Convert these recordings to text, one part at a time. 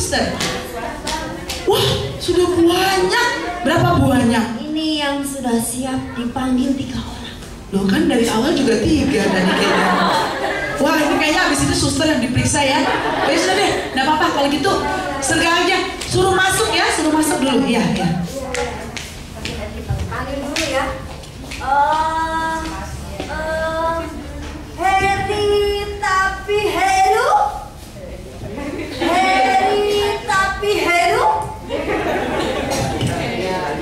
suster? Wah, sudah banyak. Berapa banyak? Ini yang sudah siap dipanggil 3 orang. Loh kan dari awal juga 3 tadi kayaknya. Wah, ini kayaknya habis itu suster yang diperiksa ya. Baik, sudah deh, nggak apa-apa kalau gitu. Sekarang aja, suruh masuk ya, suruh masuk dulu. Iya, ya. Panggil dulu ya. Heri tapi Heru. Heri tapi Heru.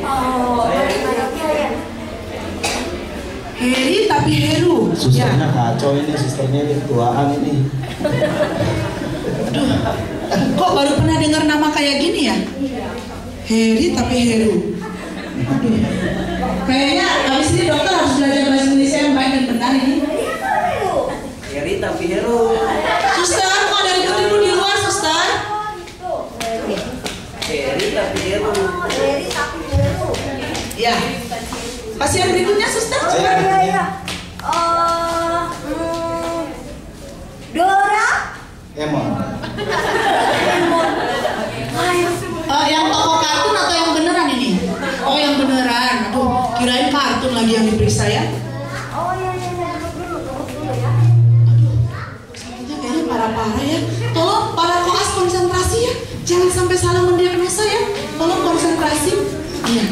Oh, bagaimana ya? Heri tapi Heru. Susternya kacau ini, susternya ini tuaan ini. Aduh, kok baru pernah dengar nama kayak gini ya? Heri tapi Heru. Aduh, kayaknya abis ini dokter harus belajar bahasa Indonesia yang baik dan benar ini. Heri tapi Heru. Suster, kok ada ribut-ribut di luar, suster? Heri tapi Heru. Heri tapi Heru. Ya. Pasien berikutnya, suster. Iya. Dora. Emon. Yang toko kartun atau yang beneran ini? Oh, yang beneran. Aduh, kirain kartun lagi yang diperiksa ya. Oh iya, duduk dulu ya. Aduh, sakitnya kayaknya parah-parah ya. Tolong para koas konsentrasi ya. Jangan sampai salah mendiagnosa ya. Tolong konsentrasi. Iya.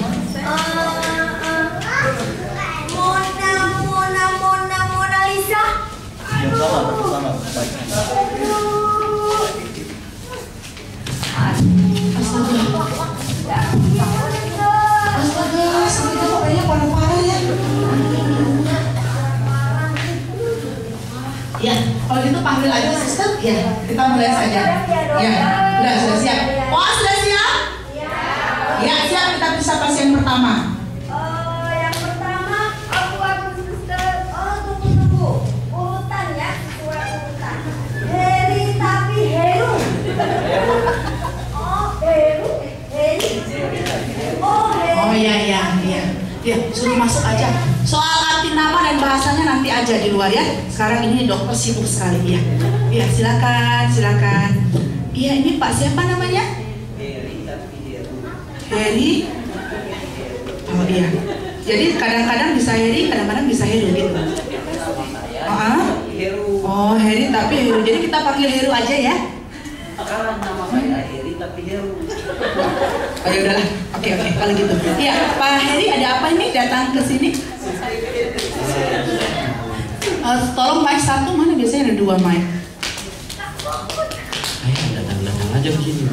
Mona Lisa. Yang sama. Astaga, sakitnya kok kayaknya parah-parah ya. Ya, kalau gitu panggil aja suster. Ya, kita mulai saja. Ya, sudah siap. Oh, sudah siap? Ya, siap, kita periksa pasien pertama. Yang pertama aku suster. Tunggu. Urutan ya, sesuai urutan. Heri tapi Heru. Heru. Oh iya. Ya, suruh masuk aja. Soal arti nama dan bahasanya nanti aja di luar ya. Sekarang ini dokter sibuk sekali ya. Ya, silakan. Iya, ini Pak siapa namanya? Heri tapi Heru. Heri. Oh iya. Jadi kadang-kadang bisa Heri, kadang-kadang bisa Heru gitu. Heru. Oh, Heri tapi Heru. Jadi kita panggil Heru aja ya. Sekarang nama saya Heri tapi Heru. Oh ya udahlah. Oke, kalau gitu. Iya, Pak Heri ada apa ini datang ke sini? Tolong mic 1, mana biasanya ada 2 mic. Ayo datang aja begini.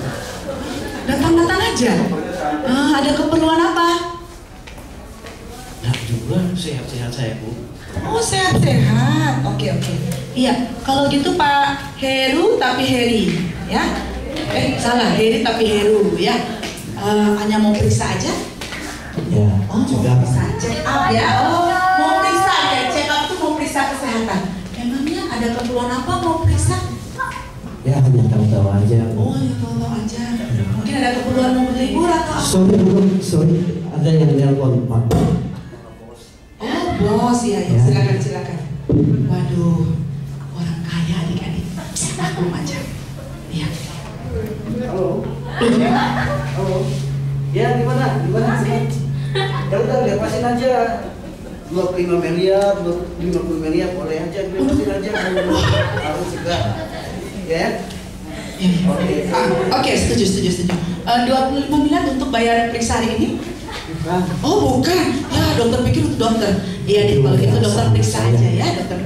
Datang aja. Ada keperluan apa? Nah juga sehat-sehat saya Bu. Oh, sehat-sehat. Oke. Iya, kalau gitu Pak Heru tapi Heri, ya? Salah, Heri tapi Heru, ya? Hanya mau periksa aja? Ya. Oh, juga bisa check up ya? Oh, mau periksa ya? Check up tuh mau periksa kesehatan. Emangnya ada keperluan apa mau periksa? Ya hanya tahu-tahu aja. Oh, ya tahu aja. Mungkin ada keperluan mau berlibur atau apa? Sorry, ada yang nelpon Pak. Oh, bos, iya. Silakan. Waduh, orang kaya adik-adik. Maklum aja. Iya. Halo. Ya gimana? Ya udah lepasin aja. 25 miliar, 50 miliar boleh aja, lepasin aja. Harus juga. Ya. Oke, setuju. 25 miliar untuk bayar periksa hari ini? Oh, bukan. Ya, dokter pikir untuk dokter. Iya, kalau gitu dokter periksa aja ya, dokter.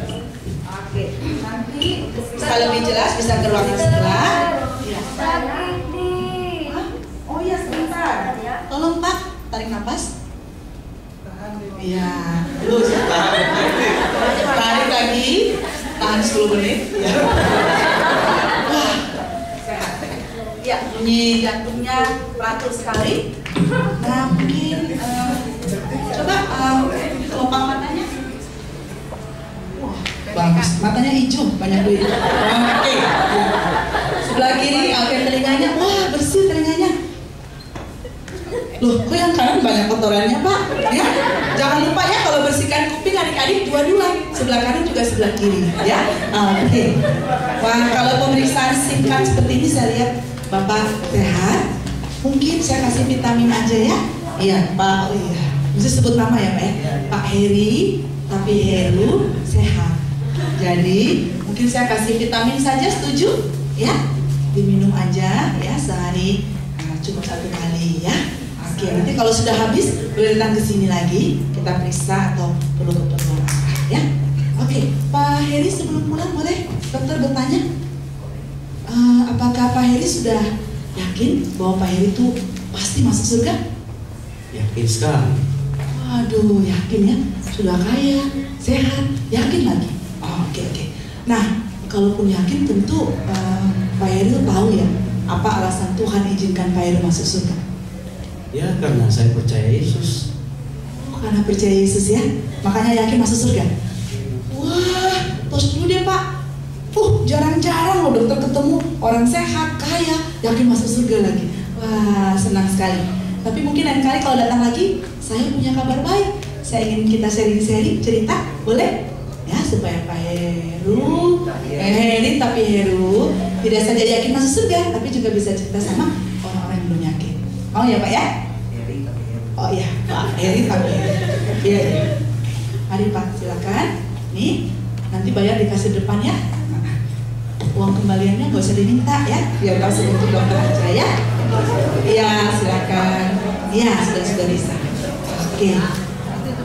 Oke. Nanti bisa lebih jelas bisa ke ruangan sebelah. Oh iya, sebentar. Tolong Pak, tarik nafas. Iya. Terus tarik lagi. Tahan 10 menit. Ya. Wah, sehat. Ya, bunyi jantungnya teratur sekali. Nah, mungkin coba kelopak matanya. Wah, bagus. Matanya hijau, banyak duit. Oke. Sebelah kiri, oke, telinganya. Wah, bersih telinganya. Loh, kok yang kanan banyak kotorannya Pak? Ya, jangan lupa ya kalau bersihkan kuping adik-adik dua-dua, sebelah kanan juga sebelah kiri, ya. Oke. Wah, kalau pemeriksaan singkat seperti ini saya lihat Bapak sehat. Mungkin saya kasih vitamin aja ya. Iya, Pak. Oh iya. Mesti sebut nama ya, Pak ya. Pak Heri, tapi Heru sehat. Jadi mungkin saya kasih vitamin saja, setuju? Ya, diminum aja ya sehari cuma 1 kali ya. Oke, nanti kalau sudah habis boleh datang ke sini lagi, kita periksa atau perlu keperluan apa ya. Oke, Pak Heri sebelum pulang boleh dokter bertanya, apakah Pak Heri sudah yakin bahwa Pak Heri itu pasti masuk surga? Yakin sekali. Waduh, yakin ya, sudah kaya, sehat, yakin lagi. Oke. Nah, kalaupun yakin tentu Pak Heri tahu ya apa alasan Tuhan izinkan Pak Heri masuk surga. Ya karena saya percaya Yesus. Oh, karena percaya Yesus ya, makanya yakin masuk surga. Wah, tos dulu deh Pak. Jarang-jarang loh dokter ketemu orang sehat, kaya, yakin masuk surga lagi. Wah, senang sekali. Tapi mungkin lain kali kalau datang lagi, saya punya kabar baik. Saya ingin kita sharing-sharing cerita, boleh? Ya, supaya Pak Heru, Heri tapi Heru tidak saja yakin masuk surga, tapi juga bisa cerita sama orang-orang yang belum yakin. Oh ya Pak ya? Oh iya, Pak Heri tapi Heru. Iya. Mari Pak, silakan. Nih, nanti bayar di kasir depan ya. Uang kembaliannya nggak usah diminta ya, biar langsung untuk dokter aja ya. Iya, silakan. Iya, sudah bisa. Oke.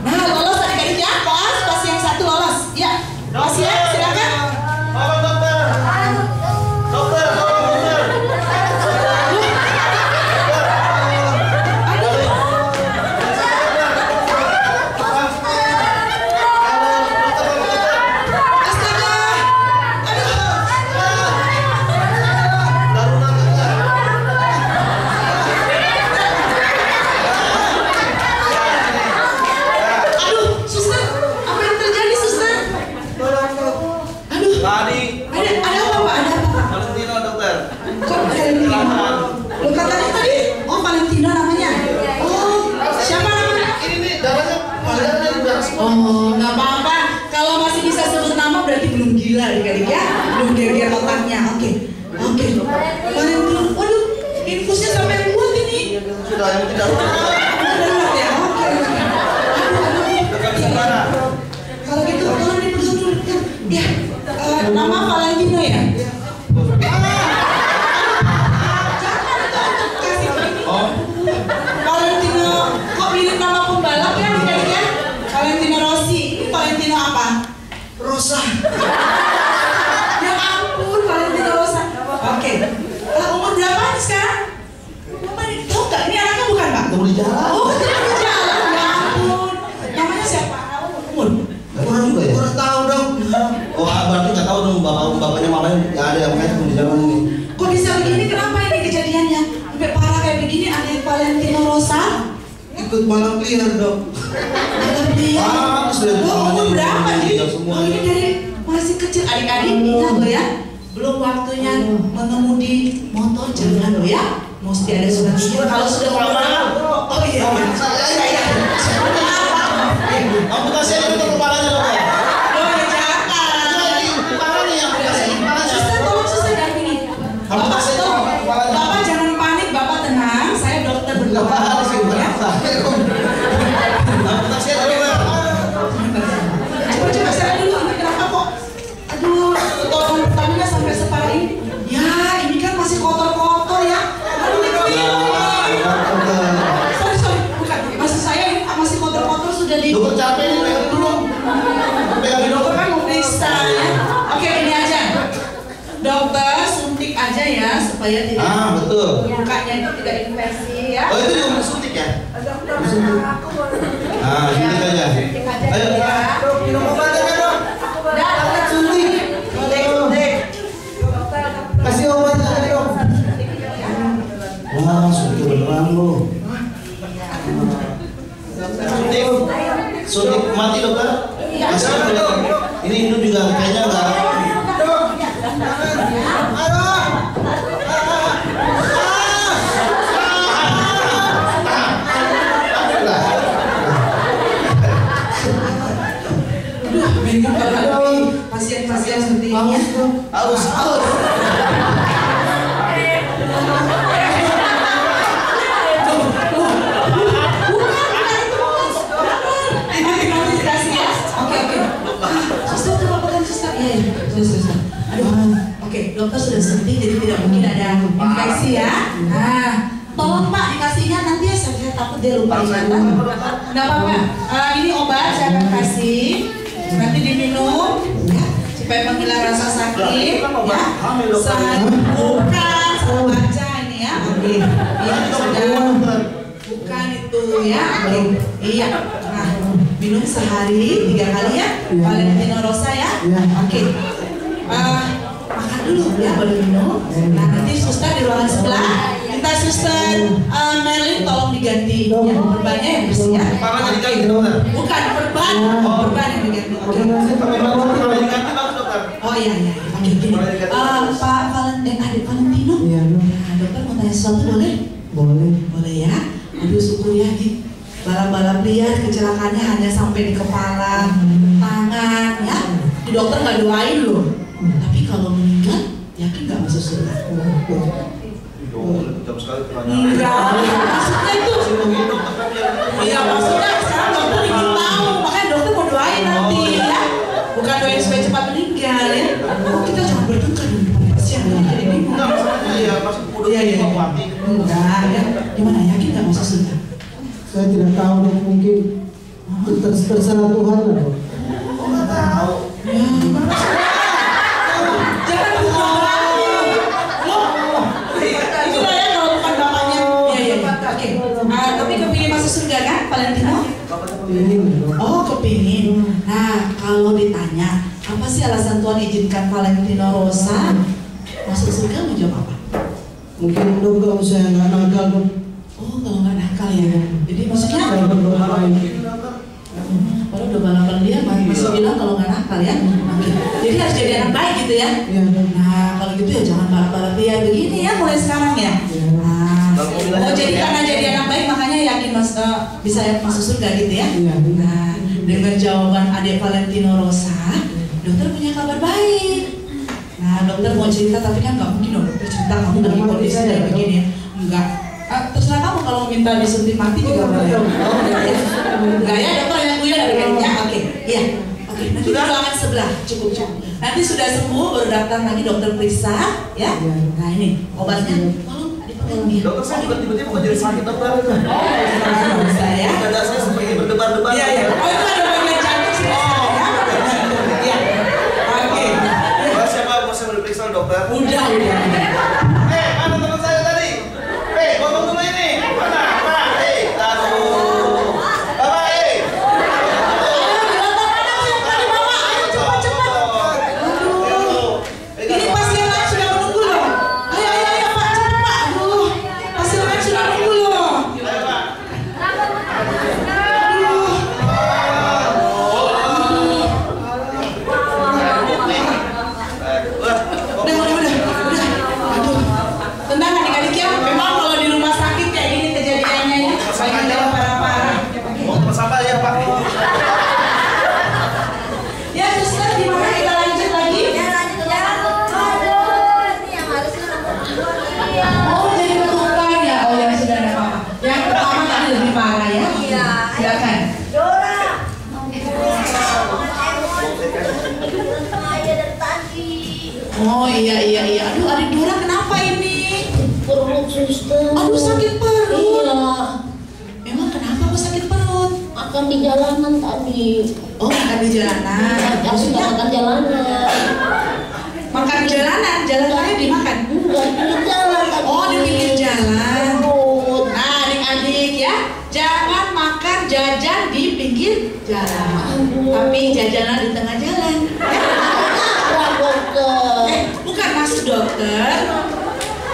Nah, lolos adik-adik ya, pas yang satu lolos. Ya, lolos ya, silakan. Tolong dokter. Dokter. Oh, nggak apa-apa. Kalau masih bisa sebut nama berarti belum gila adik-adik ya, belum gear-gear otaknya. Oke. Valentino, waduh, infusnya sampai kuat ini. Sudah yang tidak. Berat ya. Oke. Kalau gitu, tolong dipegang dulu. Ya, nama Valentino ya. Valentino, kok mirip nama pembalap ya adik-adik ya? Valentino Rossi, ini Valentino apa? Rosa. Ya ampun, Valentino Rosa. Oke. Umur berapa nih sekarang? Tahu nggak? Ini anaknya bukan Pak? Ketemu di jalan. Oh, ketemu di jalan. Ya ampun. Namanya siapa? Umur? Kurang juga ya? Kurang tahu dong. Oh, berarti nggak tahu dong bapaknya mamanya nggak ada yang main di jalan ini. Kok bisa begini? Kenapa ini kejadiannya? Sampai parah kayak begini, adik Valentino Rosa? Ikut balap liar dong. Balap liar. Sudah Umur berapa nih? semua. Oh, ini dari masih kecil. Adik-adik ingat loh ya, belum waktunya mengemudi motor, jangan loh ya. Mesti ada surat izin kalau sudah mau malam. Oh iya. Saya. Amputasi aja untuk kepalanya dong ya. Oh ya jangan. Kepalanya yang amputasi kepalanya. Suster, tolong suster dampingi. Amputasi aja untuk kepalanya. Bapak jangan panik, Bapak tenang. Saya dokter Nggak apa-apa sih, ya. amputasi aja dong. Coba saya dulu, ini kenapa kok? Aduh, potongan pertamanya sampai separah ini. Ya, ini kan masih kotor-kotor ya. Aduh, sorry, bukan. Maksud saya ini masih kotor-kotor sudah di. Dokter capek nih, pegang dulu. Pegang Dokter kan mau periksa ya. Oke, ini aja. Dokter suntik aja ya supaya tidak. Betul. Mukanya itu tidak infeksi ya. Oh, itu yang suntik ya? Dokter, aku boleh. Suntik aja. Suntik aja Ayo, ya. minum obat aja dong. Dah, dokter suntik. Suntik. Kasih obat aja dong. Wah, suntik beneran lo. Suntik mati dokter. Masih ada. Ini hidup juga kayaknya enggak. Bingung kalau pasien-pasien seperti ini ya. Haus. disuntik jadi tidak mungkin ada infeksi ya. Nah, tolong Pak dikasihnya nanti ya, saya takut dia lupa ingatan. Nggak apa-apa. Ini obat saya akan kasih, nanti diminum ya, supaya menghilang rasa sakit. Ya, bukan salah baca ini ya. Oke, ya sudah. Bukan itu ya. Oke, iya. Nah, minum sehari 3 kali ya. Valentino Rosa ya. Oke. Makan dulu ya, baru minum. Nah, nanti suster di ruangan sebelah. Minta suster Merlin tolong diganti ya, perbannya yang bersih ya. Bukan perban, perban yang diganti. Oke. Oh iya iya. Oke gini. Pak Valentino. Iya. Nah, dokter mau tanya sesuatu boleh? Boleh ya. Aduh syukur ya nih. Balap-balap liar kecelakaannya hanya sampai di kepala, tangan ya. Di dokter nggak doain loh. Tapi kalau meninggal, yakin nggak masuk surga? Enggak, maksudnya itu. Iya maksudnya sekarang dokter ingin tahu, makanya dokter mau doain nanti ya. Bukan doain supaya cepat meninggal ya. Kita jangan bertengkar di depan pasien. Jadi bingung. Enggak, maksudnya ya masuk udah mau mati. Enggak ya. Gimana yakin nggak masuk surga? Saya tidak tahu, mungkin terserah Tuhan lah. Enggak tahu. Jangan berdoa. Loh, itulah ya kalau bukan bapaknya. Iya. Oke. Tapi kepingin masuk surga kan, Valentino? Oh, kepingin. Nah, kalau ditanya, apa sih alasan Tuhan izinkan Valentino Rosa masuk surga, mau jawab apa? Mungkin dong kalau saya nggak nakal dong. Oh, kalau nggak nakal ya. Jadi maksudnya? Saya berdoa lain. Kalau udah balapan dia masih bilang kalau nggak nakal ya. Jadi harus jadi anak baik gitu ya. Nah kalau gitu ya jangan balap-balap dia begini ya mulai sekarang ya. Nah, jadi karena jadi anak baik makanya yakin bisa masuk surga gitu ya. Nah dengan jawaban adik Valentino Rosa, dokter punya kabar baik. Nah dokter mau cerita tapi kan nggak mungkin dong dokter cerita kamu lagi kondisi kayak begini ya. Enggak. Terserah kamu kalau minta disuntik mati juga boleh. Enggak ya dokter yang punya dari kayaknya. Oke, iya. Oke, nanti di ruangan sebelah cukup. Nanti sudah sembuh baru datang lagi dokter periksa ya. Nah ini obatnya. Tolong dipegang dia. Dokter saya juga tiba-tiba kok jadi sakit dokter. Oh, saya. Dada saya seperti berdebar-debar. Iya iya. Oh itu ada bagian jantung sih ya. Iya. Oke. Siapa mau saya diperiksa dokter? Udah. Mana teman saya tadi? Potong dulu ini. Mana? Aduh. Bapak, Ini pasien lain sudah menunggu loh. Ayo Pak, cepat Pak. Aduh, pasien lain sudah menunggu loh. Udah. Aduh, tenang adik-adik ya. Memang kalau di rumah sakit kayak gini kejadiannya ya. Banyak yang parah-parah. Mau tempat sampah ya Pak? Ya suster, gimana kita lanjut lagi? Oh jadi ketukan ya, oh yang sudah ada apa? Yang pertama tadi lebih parah ya? Iya. Silakan. Oh iya. Aduh adik Dora kenapa ini? Perut suster. Aduh sakit perut. Iya. Emang kenapa kok sakit perut? Makan di jalanan tadi. Oh makan di jalanan. Maksudnya makan jalanan. Makan di jalanan, jalanannya dimakan? Enggak, di pinggir jalan tadi. Oh di pinggir jalan. Perut. Nah adik-adik ya, jangan makan jajan di pinggir jalan. Tapi jajanan di tengah jalan. Wah, dokter. Bukan maksud dokter.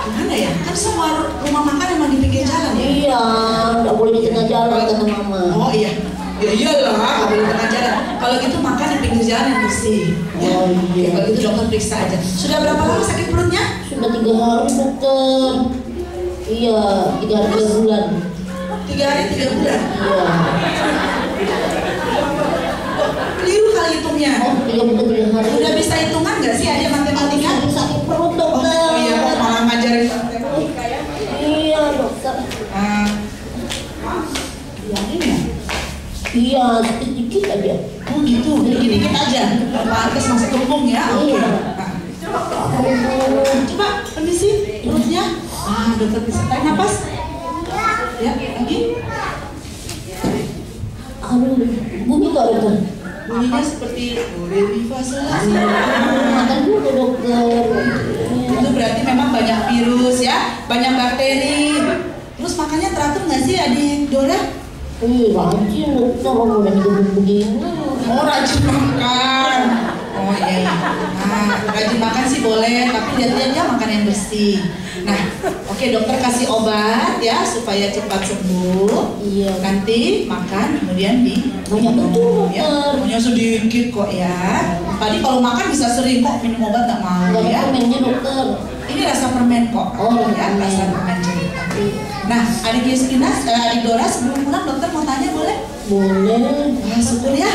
Gimana ya? Kan semua rumah makan emang di pinggir jalan ya? Iya, nggak boleh di tengah jalan kata mama. Oh iya. Ya iyalah, nggak boleh tengah jalan. Kalau gitu makan di pinggir jalan yang bersih. Ya. Oh iya. Kalau gitu dokter periksa aja. Sudah berapa lama sakit perutnya? Sudah 3 hari dokter. Iya, 3 hari 3 bulan. 3 hari 3 bulan. Iya. Keliru kali hitungnya. Oh, 3 hari. Udah bisa hitungan nggak sih ada matematika? Sakit perut dokter. Oh iya, kok malah ngajarin matematika ya? Iya dokter. Yang ini ya? Iya, sedikit aja. Oh gitu, dikit-dikit aja. Pantes masih tumpung ya? Oke. Iya. Coba kondisi perutnya. Dokter bisa tarik nafas. Ya, lagi. Aduh, bunyi gak dokter? Bunyinya seperti revivasasi. Makan dulu dokter. Itu berarti memang banyak virus ya, banyak bakteri. Terus makannya teratur nggak sih adik Dora? Rajin dokter, mau udah digebuk begini. Oh rajin makan. Oh iya. Nah, rajin makan sih boleh, tapi lihat-lihat ya makan yang bersih. Nah, oke dokter kasih obat ya supaya cepat sembuh. Iya. Nanti makan kemudian di Banyak betul ya. dokter. Punya sedikit kok ya. Tadi kalau makan bisa sering kok, minum obat nggak mau Banyak ya. permennya dokter. Ini rasa permen kok. Oh, ya, permen. rasa permen jeruk. Nah, adik Yuskina, adik Dora sebelum pulang dokter mau tanya boleh? Boleh. Wah, syukur ya.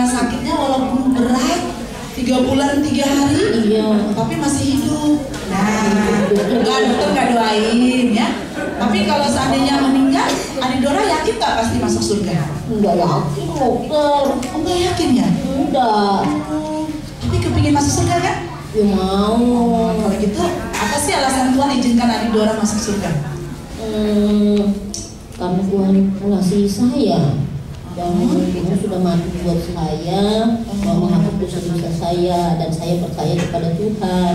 Sakitnya walaupun berat 3 bulan 3 hari, Iya. tapi masih hidup. Nah, dokter nggak doain ya. Tapi kalau seandainya meninggal, adik Dora yakin nggak pasti masuk surga? Enggak yakin dokter. Oh, nggak yakin ya? Enggak. Tapi kepingin masuk surga kan? Ya mau. Kalau gitu, apa sih alasan Tuhan izinkan adik Dora masuk surga? Karena Tuhan mengasihi saya dan Tuhan sudah mati buat saya, mau menghapus dosa-dosa saya, dan saya percaya kepada Tuhan.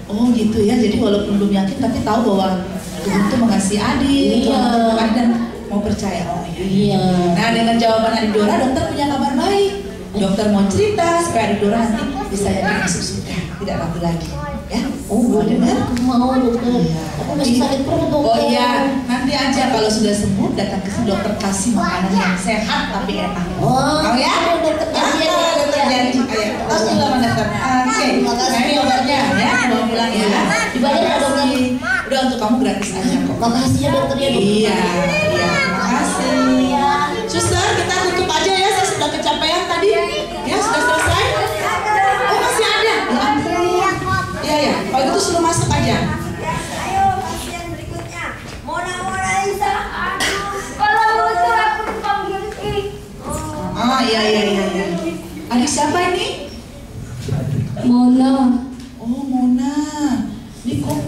Oh gitu ya, jadi walaupun belum yakin tapi tahu bahwa Tuhan itu mengasihi adik, Iya. Tuhan dan mau percaya. Oh iya. Iya. Nah dengan jawaban adik Dora, dokter punya kabar baik. Dokter mau cerita supaya adik Dora nanti bisa yakin masuk surga, tidak ragu lagi. Ya, Oh, mau dengar? aku mau dokter. Iya. Aku masih sakit perut dokter. Oh iya, nanti aja kalau sudah sembuh datang ke sini dokter kasih makanan yang sehat tapi enak. Oh, Mau ya? dokter janji ya, Dokter janji. Ayo, terus dulu sama dokter. Oke, Makasih. nah ini obatnya ya, mau pulang ya. Dibayar nggak, dokter? Udah untuk kamu gratis aja kok. Makasih ya dokter ya dokter. Iya, terima kasih. Suster, kita tutup aja ya, saya sudah kecapean tadi. Ya, sudah selesai? Oh, masih ada? Ya ampun. Iya, ya. Kalau gitu suruh masuk aja. Ayo, pasien berikutnya. Mona Lisa. Aduh, kalau betul aku dipanggil Ki. Oh, iya. Adik siapa ini? Mona. Oh, Mona. Ini kok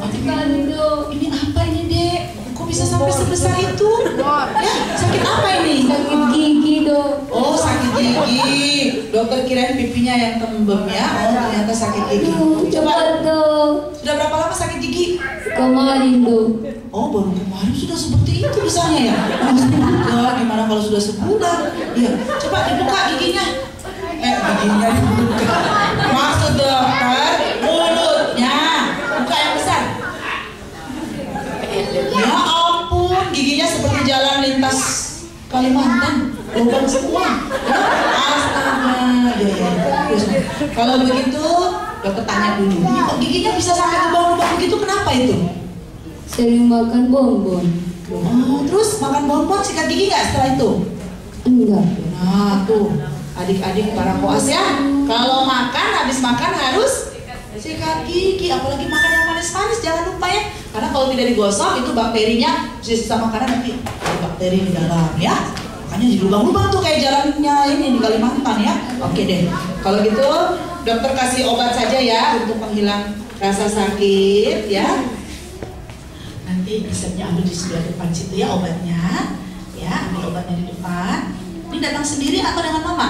ini apa ini, Dek? Kok bisa sampai sebesar itu? Ya, sakit apa ini? Sakit gigi dok. Oh, sakit gigi. Dokter kirain pipinya yang tembem ya. Oh, ternyata sakit gigi. Coba, dok. sudah berapa lama sakit gigi? Kemarin dok. Oh, baru kemarin sudah seperti itu besarnya ya? Enggak, gimana kalau sudah sebulan? Iya, coba dibuka giginya. Giginya dibuka. Maksud dokter, mulutnya. Buka yang besar. Ya ampun, giginya seperti jalan lintas Kalimantan. Lubang semua. Astaga. Ya. Terus, kalau begitu, dokter tanya dulu. Ini kok giginya bisa sampai lubang-lubang begitu? Kenapa itu? Sering makan bonbon. Oh, terus makan bonbon sikat gigi nggak setelah itu? Enggak. Nah tuh, adik-adik para koas ya, kalau makan habis makan harus sikat gigi, apalagi makan yang manis-manis jangan lupa ya, karena kalau tidak digosok itu bakterinya sisa makanan nanti ada bakteri di dalam ya, makanya di lubang-lubang tuh kayak jalannya ini di Kalimantan ya. Oke deh, kalau gitu dokter kasih obat saja ya untuk penghilang rasa sakit ya. Nanti resepnya ambil di sebelah depan situ ya obatnya. Ya, ambil obatnya di depan. Ini datang sendiri atau dengan mama?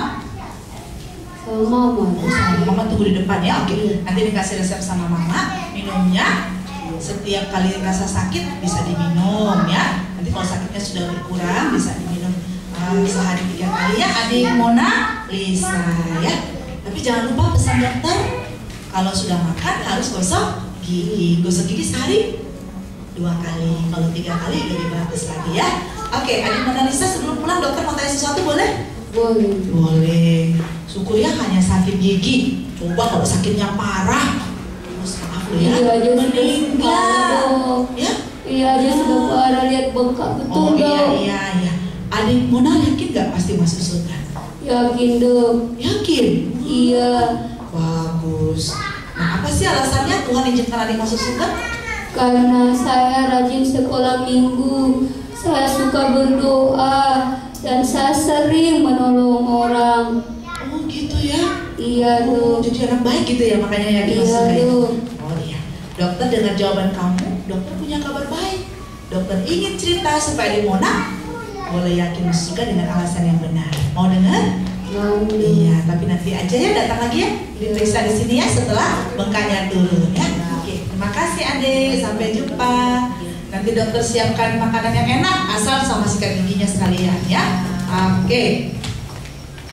Sama mama. Oh, sama mama tunggu di depan ya. Oke. Nanti dikasih resep sama mama. Minumnya setiap kali rasa sakit bisa diminum ya. Nanti kalau sakitnya sudah berkurang bisa diminum sehari 3 kali ya. Adik Mona Lisa ya. Tapi jangan lupa pesan dokter kalau sudah makan harus gosok gigi. Gosok gigi sehari 2 kali, kalau 3 kali lebih bagus lagi ya. Oke, adik Mona Lisa sebelum pulang dokter mau tanya sesuatu boleh? Boleh. Boleh. Syukur ya hanya sakit gigi. Coba kalau sakitnya parah, terus maaf loh ya, Iya aja sudah meninggal. dok. Ya? Iya aja sudah parah, lihat bengkak betul Oh dok. iya. Adik Mona yakin nggak pasti masuk surga? Yakin dok. Yakin? Iya. Bagus. Nah apa sih alasannya Tuhan izinkan adik masuk surga? Karena saya rajin sekolah minggu, saya suka berdoa, dan saya sering menolong orang. Oh gitu ya. Iya Oh, dok. jadi anak baik gitu ya, makanya ya Iya dimasukkan. dok. Oh iya. Dokter dengan jawaban kamu, dokter punya kabar baik. Dokter ingin cerita supaya dia Mona boleh yakin juga dengan alasan yang benar. Mau dengar? Mau dok. Iya, tapi nanti aja ya, datang lagi ya, diperiksa di sini ya setelah bengkaknya turun ya. Oke, terima kasih adik, sampai jumpa. Nanti dokter siapkan makanan yang enak, asal sama sikat giginya sekalian ya. Oke.